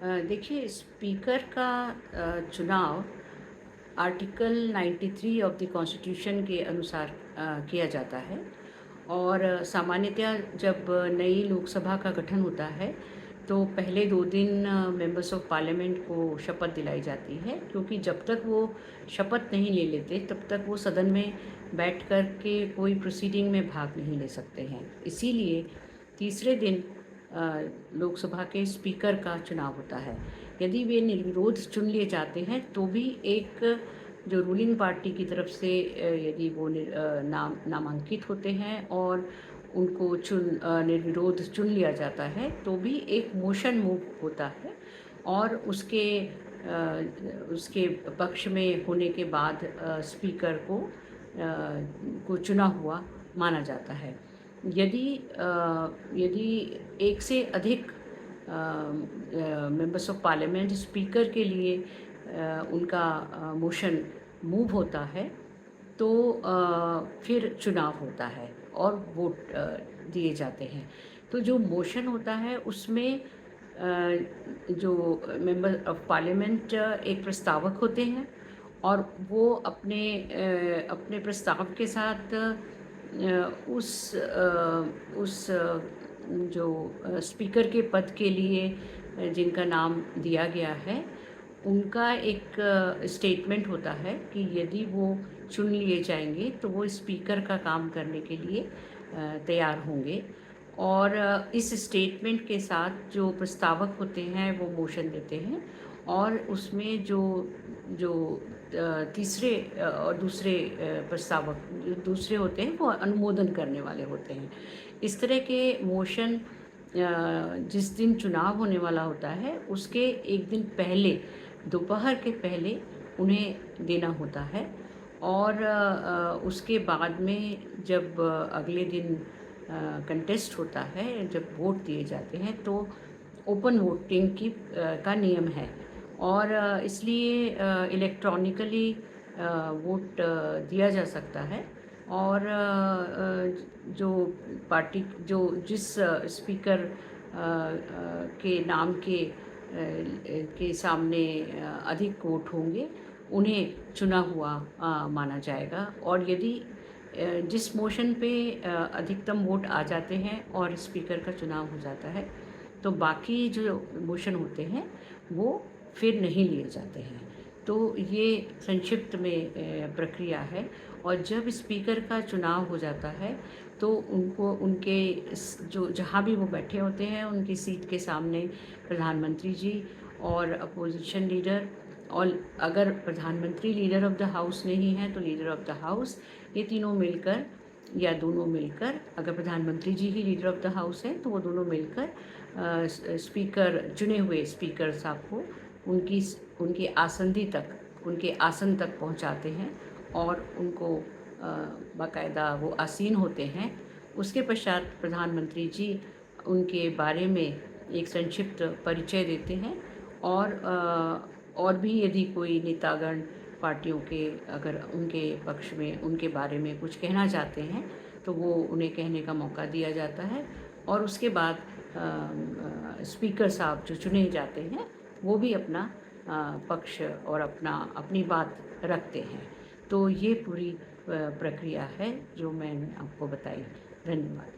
देखिए, स्पीकर का चुनाव आर्टिकल 93 ऑफ द कॉन्स्टिट्यूशन के अनुसार किया जाता है। और सामान्यतः जब नई लोकसभा का गठन होता है तो पहले 2 दिन मेंबर्स ऑफ पार्लियामेंट को शपथ दिलाई जाती है, क्योंकि जब तक वो शपथ नहीं ले लेते तब तक वो सदन में बैठ कर के कोई प्रोसीडिंग में भाग नहीं ले सकते हैं। इसीलिए तीसरे दिन लोकसभा के स्पीकर का चुनाव होता है। यदि वे निर्विरोध चुन लिए जाते हैं तो भी एक जो रूलिंग पार्टी की तरफ से यदि वो नामांकित होते हैं और उनको निर्विरोध चुन लिया जाता है तो भी एक मोशन मूव होता है और उसके पक्ष में होने के बाद स्पीकर को चुना हुआ माना जाता है। यदि यदि एक से अधिक मेंबर्स ऑफ पार्लियामेंट स्पीकर के लिए उनका मोशन मूव होता है तो फिर चुनाव होता है और वोट दिए जाते हैं। तो जो मोशन होता है उसमें जो मेंबर ऑफ पार्लियामेंट एक प्रस्तावक होते हैं और वो अपने प्रस्ताव के साथ जो स्पीकर के पद के लिए जिनका नाम दिया गया है उनका एक स्टेटमेंट होता है कि यदि वो चुन लिए जाएंगे तो वो स्पीकर का काम करने के लिए तैयार होंगे। और इस स्टेटमेंट के साथ जो प्रस्तावक होते हैं वो मोशन देते हैं और उसमें जो जो तीसरे और दूसरे प्रस्तावक जो दूसरे होते हैं वो अनुमोदन करने वाले होते हैं। इस तरह के मोशन जिस दिन चुनाव होने वाला होता है उसके एक दिन पहले दोपहर के पहले उन्हें देना होता है। और उसके बाद में जब अगले दिन कंटेस्ट होता है, जब वोट दिए जाते हैं तो ओपन वोटिंग का नियम है और इसलिए इलेक्ट्रॉनिकली वोट दिया जा सकता है। और जो पार्टी जो जिस स्पीकर के नाम के सामने अधिक वोट होंगे उन्हें चुना हुआ माना जाएगा। और यदि जिस मोशन पे अधिकतम वोट आ जाते हैं और स्पीकर का चुनाव हो जाता है तो बाकी जो मोशन होते हैं वो फिर नहीं लिए जाते हैं। तो ये संक्षिप्त में प्रक्रिया है। और जब स्पीकर का चुनाव हो जाता है तो उनको उनके जो जहाँ भी वो बैठे होते हैं उनकी सीट के सामने प्रधानमंत्री जी और अपोजिशन लीडर, और अगर प्रधानमंत्री लीडर ऑफ द हाउस नहीं है तो लीडर ऑफ द हाउस, ये तीनों मिलकर या दोनों मिलकर, अगर प्रधानमंत्री जी ही लीडर ऑफ द हाउस है तो वो दोनों मिलकर स्पीकर चुने हुए स्पीकर साहब को उनके उनके आसन तक पहुंचाते हैं और उनको बाकायदा वो आसीन होते हैं। उसके पश्चात प्रधानमंत्री जी उनके बारे में एक संक्षिप्त परिचय देते हैं और भी यदि कोई नेतागण पार्टियों के अगर उनके पक्ष में उनके बारे में कुछ कहना चाहते हैं तो वो उन्हें कहने का मौका दिया जाता है। और उसके बाद स्पीकर साहब जो चुने जाते हैं वो भी अपना पक्ष और अपनी बात रखते हैं। तो ये पूरी प्रक्रिया है जो मैंने आपको बताई। धन्यवाद।